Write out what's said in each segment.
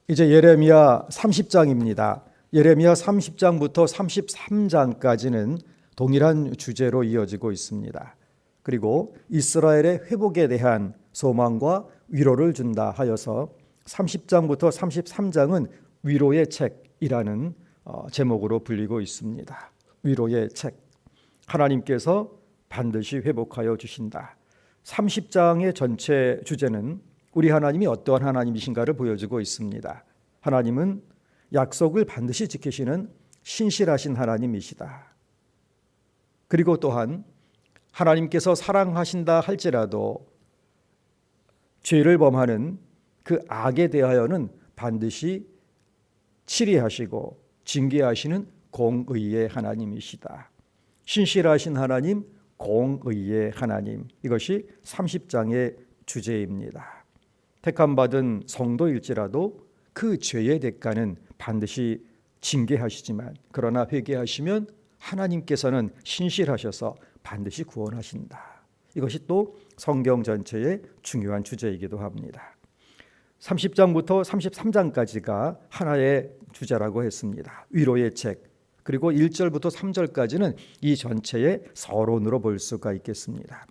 이제 예레미야 30장입니다. 예레미야 30장부터 33장까지는 동일한 주제로 이어지고 있습니다. 그리고 이스라엘의 회복에 대한 소망과 위로를 준다 하여서 30장부터 33장은 위로의 책이라는 제목으로 불리고 있습니다. 위로의 책. 하나님께서 반드시 회복하여 주신다. 30장의 전체 주제는 우리 하나님이 어떠한 하나님이신가를 보여주고 있습니다. 하나님은 약속을 반드시 지키시는 신실하신 하나님이시다. 그리고 또한 하나님께서 사랑하신다 할지라도 죄를 범하는 그 악에 대하여는 반드시 치리하시고 징계하시는 공의의 하나님이시다. 신실하신 하나님, 공의의 하나님, 이것이 30장의 주제입니다. 택함받은 성도일지라도 그 죄의 대가는 반드시 징계하시지만 그러나 회개하시면 하나님께서는 신실하셔서 반드시 구원하신다. 이것이 또 성경 전체의 중요한 주제이기도 합니다. 30장부터 33장까지가 하나의 주제라고 했습니다. 위로의 책. 그리고 1절부터 3절까지는 이 전체의 서론으로 볼 수가 있겠습니다.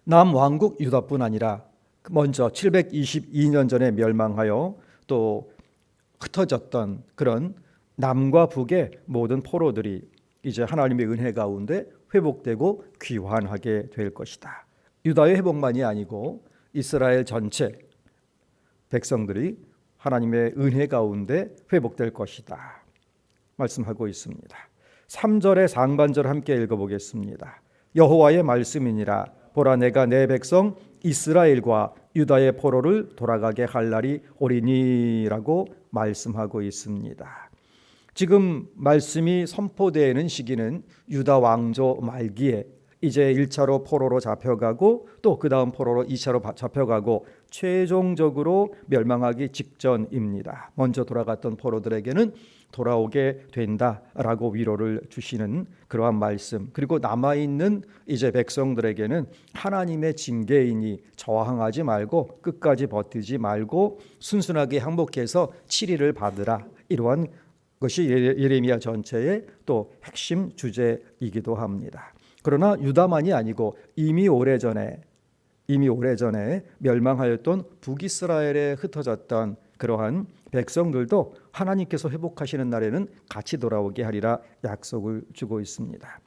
남왕국 유다뿐 아니라 먼저 722년 전에 멸망하여 또 흩어졌던 그런 남과 북의 모든 포로들이 이제 하나님의 은혜 가운데 회복되고 귀환하게 될 것이다. 유다의 회복만이 아니고 이스라엘 전체 백성들이 하나님의 은혜 가운데 회복될 것이다 말씀하고 있습니다. 3절의 상반절 함께 읽어보겠습니다. 여호와의 말씀이니라. 보라, 내가 내 백성 이스라엘과 유다의 포로를 돌아가게 할 날이 오리니라고 말씀하고 있습니다. 지금 말씀이 선포되는 시기는 유다 왕조 말기에 이제 1차로 포로로 잡혀가고 또 그 다음 포로로 2차로 잡혀가고 최종적으로 멸망하기 직전입니다. 먼저 돌아갔던 포로들에게는 돌아오게 된다라고 위로를 주시는 그러한 말씀, 그리고 남아있는 이제 백성들에게는 하나님의 징계이니 저항하지 말고 끝까지 버티지 말고 순순하게 항복해서 치리를 받으라, 이러한 것이 예레미야 전체의 또 핵심 주제이기도 합니다. 그러나 유다만이 아니고 이미 오래전에 멸망하였던 북이스라엘에 흩어졌던 그러한 백성들도 하나님께서 회복하시는 날에는 같이 돌아오게 하리라 약속을 주고 있습니다.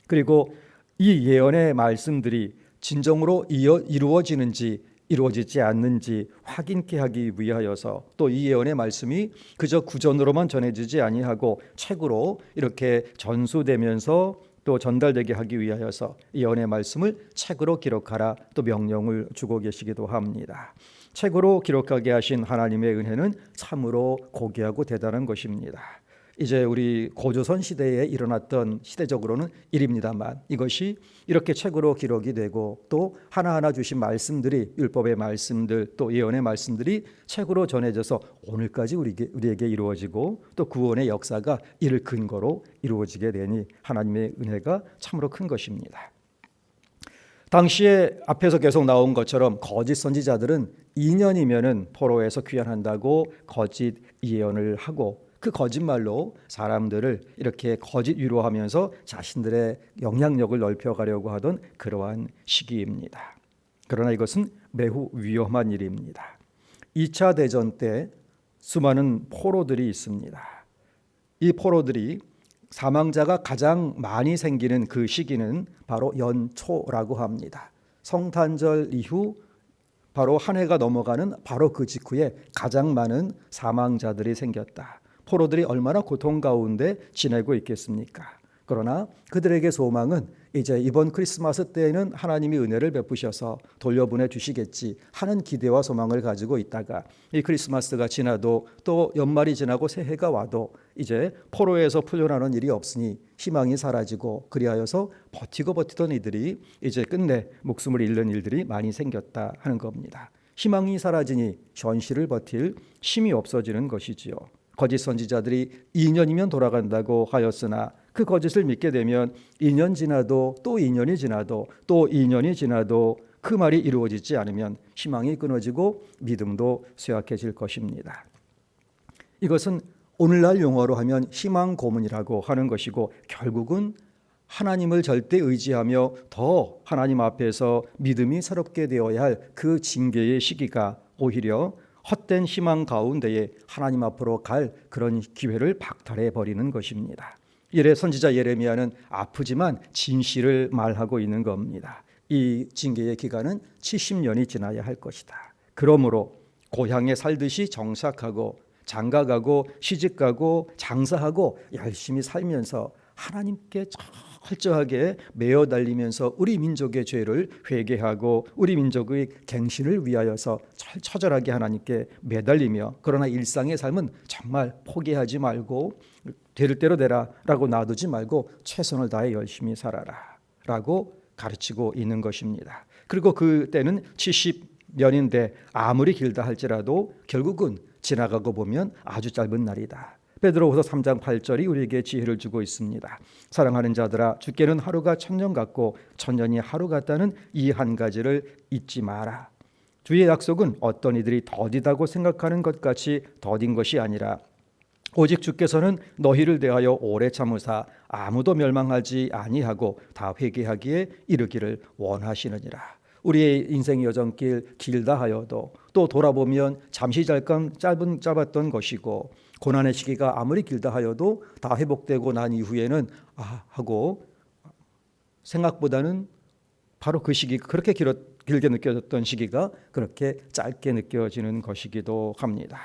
그리고 이 예언의 말씀들이 진정으로 이루어지는지 이루어지지 않는지 확인케 하기 위하여서 또 이 예언의 말씀이 그저 구전으로만 전해지지 아니하고 책으로 이렇게 전수되면서 또 전달되게 하기 위하여서 예언의 말씀을 책으로 기록하라 또 명령을 주고 계시기도 합니다. 책으로 기록하게 하신 하나님의 은혜는 참으로 고귀하고 대단한 것입니다. 이제 우리 고조선 시대에 일어났던 시대적으로는 일입니다만 이것이 이렇게 책으로 기록이 되고 또 하나하나 주신 말씀들이, 율법의 말씀들 또 예언의 말씀들이 책으로 전해져서 오늘까지 우리에게 이루어지고 또 구원의 역사가 이를 근거로 이루어지게 되니 하나님의 은혜가 참으로 큰 것입니다. 당시에 앞에서 계속 나온 것처럼 거짓 선지자들은 2년이면은 포로에서 귀환한다고 거짓 예언을 하고 그 거짓말로 사람들을 이렇게 거짓 위로하면서 자신들의 영향력을 넓혀가려고 하던 그러한 시기입니다. 그러나 이것은 매우 위험한 일입니다. 2차 대전 때 수많은 포로들이 있습니다. 이 포로들이 사망자가 가장 많이 생기는 그 시기는 바로 연초라고 합니다. 성탄절 이후 바로 한 해가 넘어가는 바로 그 직후에 가장 많은 사망자들이 생겼다. 포로들이 얼마나 고통 가운데 지내고 있겠습니까? 그러나 그들에게 소망은 이제 이번 크리스마스 때에는 하나님이 은혜를 베푸셔서 돌려보내 주시겠지 하는 기대와 소망을 가지고 있다가 이 크리스마스가 지나도 또 연말이 지나고 새해가 와도 이제 포로에서 풀려나는 일이 없으니 희망이 사라지고 그리하여서 버티던 이들이 이제 끝내 목숨을 잃는 일들이 많이 생겼다 하는 겁니다. 희망이 사라지니 현실을 버틸 힘이 없어지는 것이지요. 거짓 선지자들이 2년이면 돌아간다고 하였으나 그 거짓을 믿게 되면 2년 지나도 또 2년이 지나도 또 2년이 지나도 그 말이 이루어지지 않으면 희망이 끊어지고 믿음도 쇠약해질 것입니다. 이것은 오늘날 용어로 하면 희망 고문이라고 하는 것이고, 결국은 하나님을 절대 의지하며 더 하나님 앞에서 믿음이 새롭게 되어야 할 그 징계의 시기가 오히려 헛된 희망 가운데에 하나님 앞으로 갈 그런 기회를 박탈해 버리는 것입니다. 이래 선지자 예레미야는 아프지만 진실을 말하고 있는 겁니다. 이 징계의 기간은 70년이 지나야 할 것이다. 그러므로 고향에 살듯이 정착하고 장가가고 시집가고 장사하고 열심히 살면서 하나님께 철저하게 매어 달리면서 우리 민족의 죄를 회개하고 우리 민족의 갱신을 위하여서 처절하게 하나님께 매달리며, 그러나 일상의 삶은 정말 포기하지 말고 될 대로 되라라고 놔두지 말고 최선을 다해 열심히 살아라라고 가르치고 있는 것입니다. 그리고 그때는 70년인데 아무리 길다 할지라도 결국은 지나가고 보면 아주 짧은 날이다. 베드로후서 3장 8절이 우리에게 지혜를 주고 있습니다. 사랑하는 자들아, 주께는 하루가 천년 같고 천년이 하루 같다는 이 한 가지를 잊지 마라. 주의 약속은 어떤 이들이 더디다고 생각하는 것 같이 더딘 것이 아니라 오직 주께서는 너희를 대하여 오래 참으사 아무도 멸망하지 아니하고 다 회개하기에 이르기를 원하시느니라. 우리의 인생의 여정길 길다 하여도 또 돌아보면 잠시 잠깐 짧았던 것이고, 고난의 시기가 아무리 길다 하여도 다 회복되고 난 이후에는 하고 생각보다는 바로 그 시기, 그렇게 길게 느껴졌던 시기가 그렇게 짧게 느껴지는 것이기도 합니다.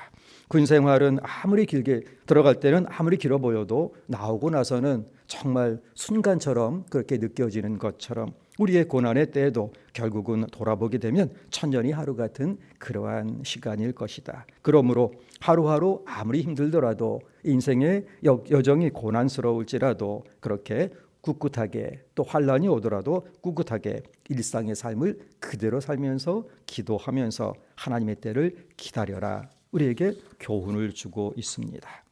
군 생활은 아무리 길게 들어갈 때는 아무리 길어 보여도 나오고 나서는 정말 순간처럼 그렇게 느껴지는 것처럼 우리의 고난의 때에도 결국은 돌아보게 되면 천년이 하루 같은 그러한 시간일 것이다. 그러므로 하루하루 아무리 힘들더라도 인생의 여정이 고난스러울지라도 그렇게 꿋꿋하게, 또 환난이 오더라도 꿋꿋하게 일상의 삶을 그대로 살면서 기도하면서 하나님의 때를 기다려라, 우리에게 교훈을 주고 있습니다.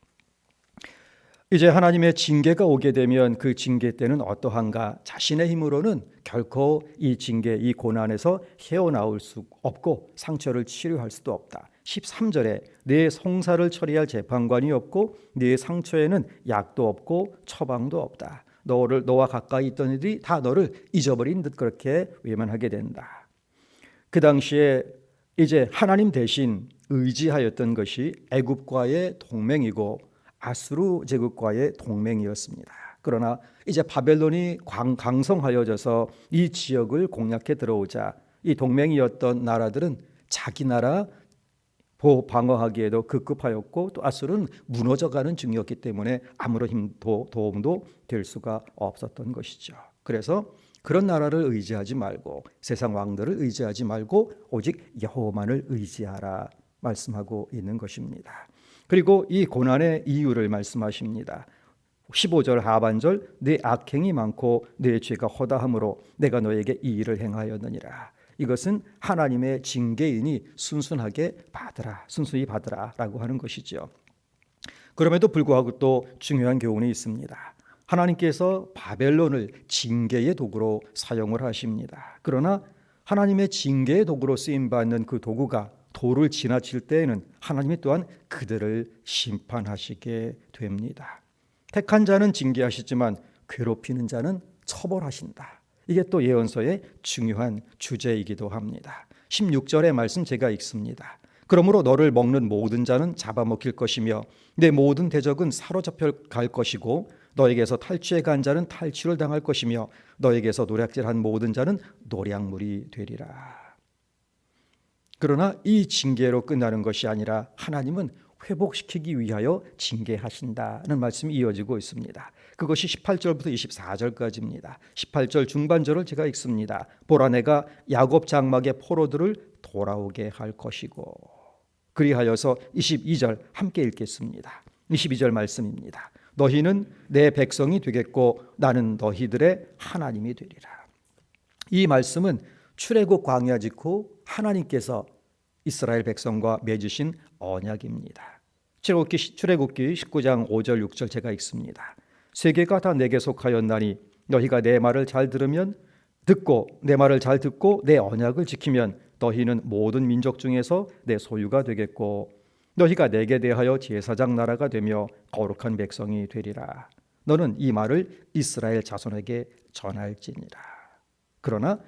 이제 하나님의 징계가 오게 되면 그 징계 때는 어떠한가? 자신의 힘으로는 결코 이 징계, 이 고난에서 헤어나올 수 없고 상처를 치료할 수도 없다. 13절에 내 송사를 처리할 재판관이 없고 내 상처에는 약도 없고 처방도 없다. 너와 가까이 있던 이들이 다 너를 잊어버린 듯 그렇게 외면하게 된다. 그 당시에 이제 하나님 대신 의지하였던 것이 애굽과의 동맹이고 아수르 제국과의 동맹이었습니다. 그러나 이제 바벨론이 강성하여져서 이 지역을 공략해 들어오자 이 동맹이었던 나라들은 자기 나라 방어하기에도 급급하였고, 또 아수르는 무너져가는 중이었기 때문에 아무런 도움도 될 수가 없었던 것이죠. 그래서 그런 나라를 의지하지 말고 세상 왕들을 의지하지 말고 오직 여호와만을 의지하라 말씀하고 있는 것입니다. 그리고 이 고난의 이유를 말씀하십니다. 15절 하반절, 내 악행이 많고 내 죄가 허다함으로 내가 너에게 이 일을 행하였느니라. 이것은 하나님의 징계이니 순순히 받으라 라고 하는 것이죠. 그럼에도 불구하고 또 중요한 교훈이 있습니다. 하나님께서 바벨론을 징계의 도구로 사용을 하십니다. 그러나 하나님의 징계의 도구로 쓰임받는 그 도구가 도를 지나칠 때에는 하나님이 또한 그들을 심판하시게 됩니다. 택한 자는 징계하시지만 괴롭히는 자는 처벌하신다. 이게 또 예언서의 중요한 주제이기도 합니다. 16절의 말씀 제가 읽습니다. 그러므로 너를 먹는 모든 자는 잡아먹힐 것이며 내 모든 대적은 사로잡혀 갈 것이고 너에게서 탈취해 간 자는 탈취를 당할 것이며 너에게서 노략질한 모든 자는 노략물이 되리라. 그러나 이 징계로 끝나는 것이 아니라 하나님은 회복시키기 위하여 징계하신다는 말씀이 이어지고 있습니다. 그것이 18절부터 24절까지입니다. 18절 중반절을 제가 읽습니다. 보라, 내가 야곱 장막의 포로들을 돌아오게 할 것이고, 그리하여서 22절 함께 읽겠습니다. 22절 말씀입니다. 너희는 내 백성이 되겠고 나는 너희들의 하나님이 되리라. 이 말씀은 출애굽 광야 직후 하나님께서 이스라엘 백성과 맺으신 언약입니다. 출애굽기 19장 5절 6절 제가 읽습니다. 세계가 다 내게 속하였나니 너희가 내 말을 잘 들으면 듣고 내 말을 잘 듣고 내 언약을 지키면 너희는 모든 민족 중에서 내 소유가 되겠고 너희가 내게 대하여 제사장 나라가 되며 거룩한 백성이 되리라. 너는 이 말을 이스라엘 자손에게 전할지니라. 그러나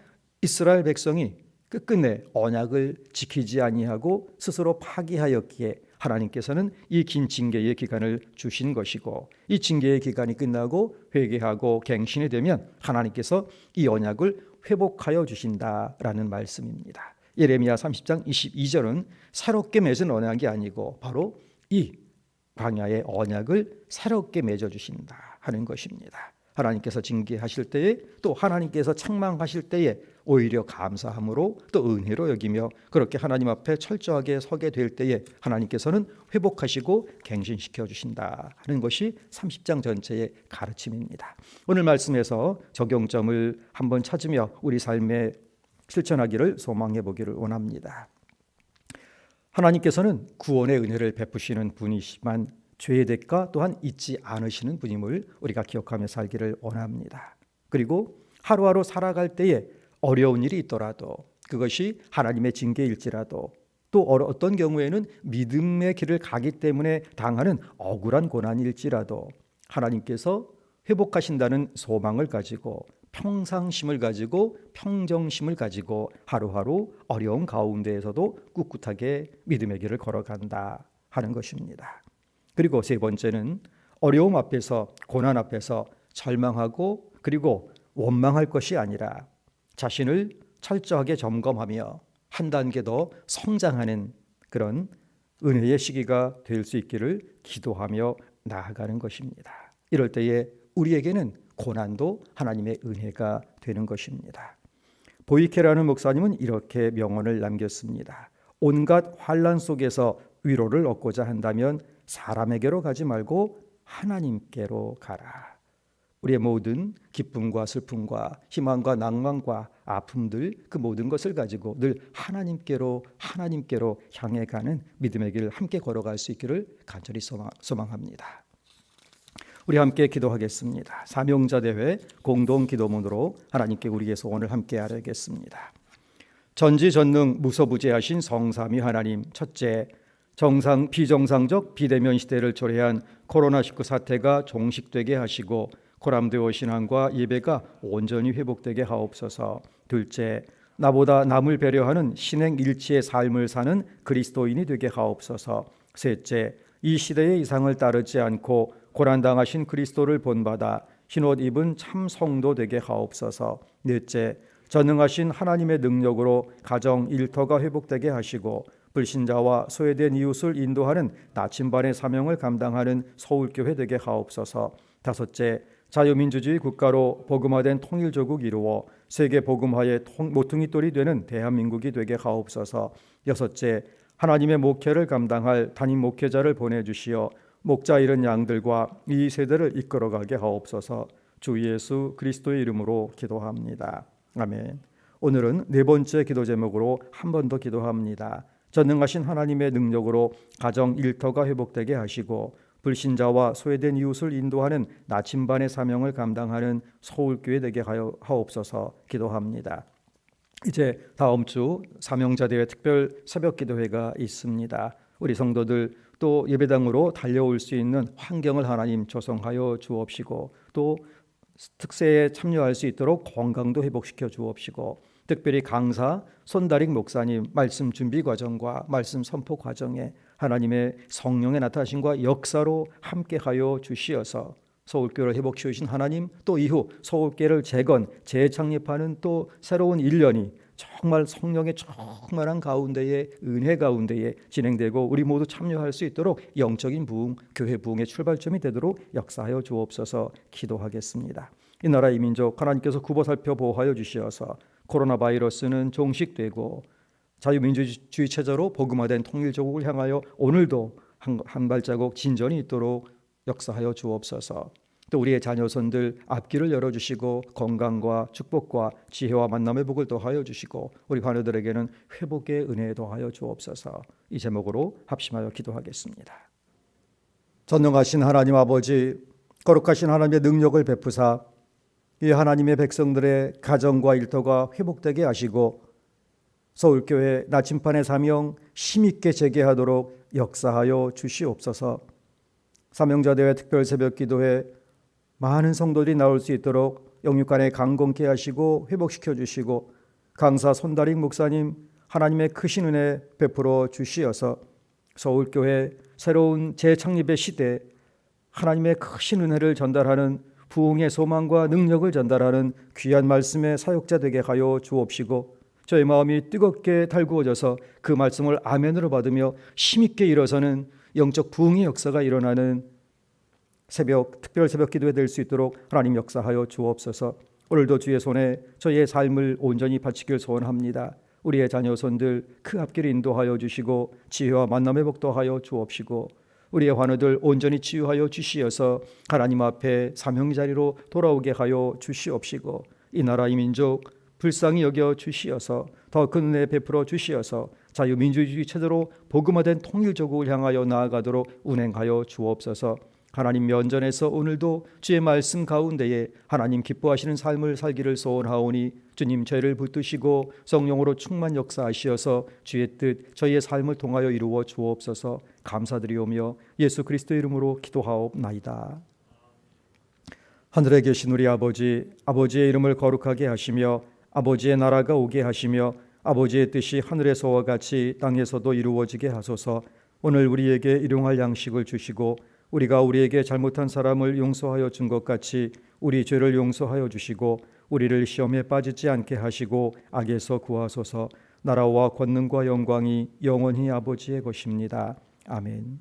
이스라엘 백성이 끝끝내 언약을 지키지 아니하고 스스로 파기하였기에 하나님께서는 이 긴 징계의 기간을 주신 것이고, 이 징계의 기간이 끝나고 회개하고 갱신이 되면 하나님께서 이 언약을 회복하여 주신다라는 말씀입니다. 예레미야 30장 22절은 새롭게 맺은 언약이 아니고 바로 이 광야의 언약을 새롭게 맺어 주신다 하는 것입니다. 하나님께서 징계하실 때에 또 하나님께서 책망하실 때에 오히려 감사함으로 또 은혜로 여기며 그렇게 하나님 앞에 철저하게 서게 될 때에 하나님께서는 회복하시고 갱신시켜 주신다 하는 것이 30장 전체의 가르침입니다. 오늘 말씀에서 적용점을 한번 찾으며 우리 삶에 실천하기를 소망해 보기를 원합니다. 하나님께서는 구원의 은혜를 베푸시는 분이시지만 죄의 대가 또한 잊지 않으시는 분임을 우리가 기억하며 살기를 원합니다. 그리고 하루하루 살아갈 때에 어려운 일이 있더라도 그것이 하나님의 징계일지라도 또 어떤 경우에는 믿음의 길을 가기 때문에 당하는 억울한 고난일지라도 하나님께서 회복하신다는 소망을 가지고 평상심을 가지고 평정심을 가지고 하루하루 어려운 가운데에서도 꿋꿋하게 믿음의 길을 걸어간다 하는 것입니다. 그리고 세 번째는 어려움 앞에서 고난 앞에서 절망하고 그리고 원망할 것이 아니라 자신을 철저하게 점검하며 한 단계 더 성장하는 그런 은혜의 시기가 될 수 있기를 기도하며 나아가는 것입니다. 이럴 때에 우리에게는 고난도 하나님의 은혜가 되는 것입니다. 보이케라는 목사님은 이렇게 명언을 남겼습니다. 온갖 환난 속에서 위로를 얻고자 한다면 사람에게로 가지 말고 하나님께로 가라. 우리의 모든 기쁨과 슬픔과 희망과 낭만과 아픔들 그 모든 것을 가지고 늘 하나님께로 향해 가는 믿음의 길을 함께 걸어갈 수 있기를 간절히 소망합니다. 우리 함께 기도하겠습니다. 사명자 대회 공동 기도문으로 하나님께 우리의 소원을 함께 아뢰겠습니다. 전지전능 무소부재하신 성삼위 하나님, 첫째, 정상 비정상적 비대면 시대를 초래한 코로나19 사태가 종식되게 하시고 코람드오 신앙과 예배가 온전히 회복되게 하옵소서. 둘째, 나보다 남을 배려하는 신행일치의 삶을 사는 그리스도인이 되게 하옵소서. 셋째, 이 시대의 이상을 따르지 않고 고난당하신 그리스도를 본받아 흰옷 입은 참 성도 되게 하옵소서. 넷째, 전능하신 하나님의 능력으로 가정 일터가 회복되게 하시고 불신자와 소외된 이웃을 인도하는 나침반의 사명을 감당하는 서울교회 되게 하옵소서. 다섯째, 자유민주주의 국가로 복음화된 통일조국 이루어 세계 복음화의 모퉁이돌이 되는 대한민국이 되게 하옵소서. 여섯째, 하나님의 목회를 감당할 담임 목회자를 보내주시어 목자 잃은 양들과 이 세대를 이끌어가게 하옵소서. 주 예수 그리스도의 이름으로 기도합니다. 아멘. 오늘은 네 번째 기도 제목으로 한 번 더 기도합니다. 전능하신 하나님의 능력으로 가정 일터가 회복되게 하시고 불신자와 소외된 이웃을 인도하는 나침반의 사명을 감당하는 서울교회 되게 하옵소서 기도합니다. 이제 다음 주 사명자 대회 특별 새벽 기도회가 있습니다. 우리 성도들 또 예배당으로 달려올 수 있는 환경을 하나님 조성하여 주옵시고 또 특세에 참여할 수 있도록 건강도 회복시켜 주옵시고 특별히 강사 손다릭 목사님 말씀 준비 과정과 말씀 선포 과정에 하나님의 성령의 나타나심과 역사로 함께하여 주시어서 서울교회를 회복시켜 주신 하나님 또 이후 서울교회를 재창립하는 또 새로운 1년이 정말 성령의 충만한 가운데에 은혜 가운데에 진행되고 우리 모두 참여할 수 있도록 영적인 부흥, 교회 부흥의 출발점이 되도록 역사하여 주옵소서 기도하겠습니다. 이 나라 이 민족 하나님께서 굽어 살펴 보호하여 주시어서 코로나 바이러스는 종식되고 자유민주주의 체제로 복음화된 통일조국을 향하여 오늘도 한 발자국 진전이 있도록 역사하여 주옵소서. 또 우리의 자녀손들 앞길을 열어주시고 건강과 축복과 지혜와 만남의 복을 더하여 주시고 우리 자녀들에게는 회복의 은혜 더하여 주옵소서. 이 제목으로 합심하여 기도하겠습니다. 전능하신 하나님 아버지, 거룩하신 하나님의 능력을 베푸사 이 하나님의 백성들의 가정과 일터가 회복되게 하시고 서울교회 나침반의 사명 힘있게 재개하도록 역사하여 주시옵소서. 사명자대회 특별 새벽기도회 많은 성도들이 나올 수 있도록 영육간에 강건케 하시고 회복시켜 주시고, 강사 손다릭 목사님 하나님의 크신 은혜 베풀어 주시어서 서울교회 새로운 재창립의 시대에 하나님의 크신 은혜를 전달하는, 부흥의 소망과 능력을 전달하는 귀한 말씀의 사역자 되게 하여 주옵시고, 저의 마음이 뜨겁게 달구어져서 그 말씀을 아멘으로 받으며 힘있게 일어서는 영적 부흥의 역사가 일어나는 특별 새벽 기도회 될 수 있도록 하나님 역사하여 주옵소서. 오늘도 주의 손에 저희의 삶을 온전히 바치길 소원합니다. 우리의 자녀손들 그 앞길 인도하여 주시고 지혜와 만남의 복도 하여 주옵시고, 우리의 환우들 온전히 치유하여 주시어서 하나님 앞에 사명 자리로 돌아오게 하여 주시옵시고, 이 나라 이 민족 불쌍히 여겨 주시어서 더 큰 은혜 베풀어 주시어서 자유민주주의 체제로 복음화된 통일조국을 향하여 나아가도록 운행하여 주옵소서. 하나님 면전에서 오늘도 주의 말씀 가운데에 하나님 기뻐하시는 삶을 살기를 소원하오니 주님 죄를 붙드시고 성령으로 충만 역사하시어서 주의 뜻 저희의 삶을 통하여 이루어 주옵소서. 감사드리오며 예수 그리스도의 이름으로 기도하옵나이다. 하늘에 계신 우리 아버지, 아버지의 이름을 거룩하게 하시며 아버지의 나라가 오게 하시며 아버지의 뜻이 하늘에서와 같이 땅에서도 이루어지게 하소서. 오늘 우리에게 일용할 양식을 주시고 우리가 우리에게 잘못한 사람을 용서하여 준 것 같이 우리 죄를 용서하여 주시고 우리를 시험에 빠지지 않게 하시고 악에서 구하소서. 나라와 권능과 영광이 영원히 아버지의 것입니다. 아멘.